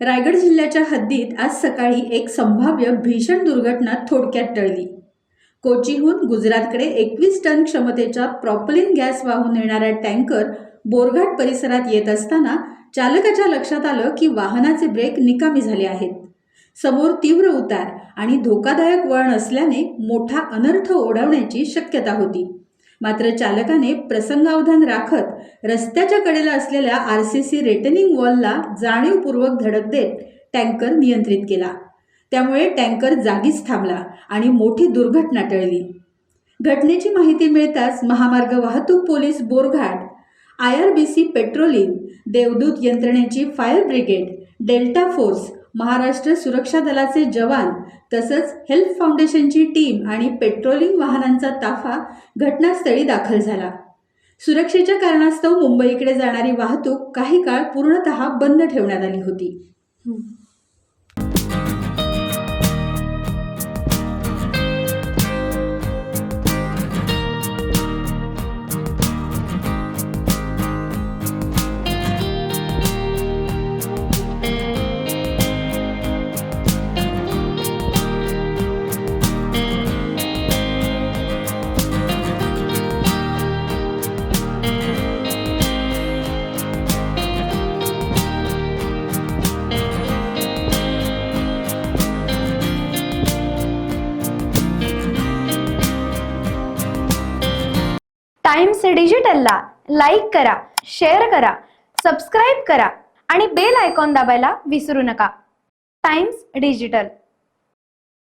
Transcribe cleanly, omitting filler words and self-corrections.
रायगड जिल्ह्याच्या हद्दीत आज सकाळी एक संभाव्य भीषण दुर्घटना थोडक्यात टळली. कोचीहून गुजरातकडे 21 टन क्षमतेचा प्रॉपलिन गॅस वाहून नेणारा टँकर बोरघाट परिसरात येत असताना चालकाच्या लक्षात आलं की वाहनाचे ब्रेक निकामी झाले आहेत. समोर तीव्र उतार आणि धोकादायक वळण असल्याने मोठा अनर्थ ओढवण्याची शक्यता होती. मात्र चालकाने प्रसंगावधान राखत रस्त्याच्या कडेला असलेल्या RCC रिटेनिंग वॉलला जाणीवपूर्वक धडक देत टँकर नियंत्रित केला. त्यामुळे टँकर जागीच थांबला आणि मोठी दुर्घटना टळली. घटनेची माहिती मिळताच महामार्ग वाहतूक पोलीस बोरघाट, IRBC पेट्रोलिंग, देवदूत यंत्रणेची fire brigade, delta force, Maharashtra सुरक्षा दलाचे जवान तसंच हेल्प फाउंडेशनची टीम आणि पेट्रोलिंग वाहनांचा ताफा घटनास्थळी दाखल झाला. सुरक्षेच्या कारणास्तव मुंबईकडे जाणारी वाहतूक काही काळ पूर्णतः बंद ठेवण्यात आली होती. टाइम्स डिजिटलला लाईक करा, शेअर करा, सबस्क्राईब करा आणि बेल आयकॉन दाबायला विसरू नका. Times digital.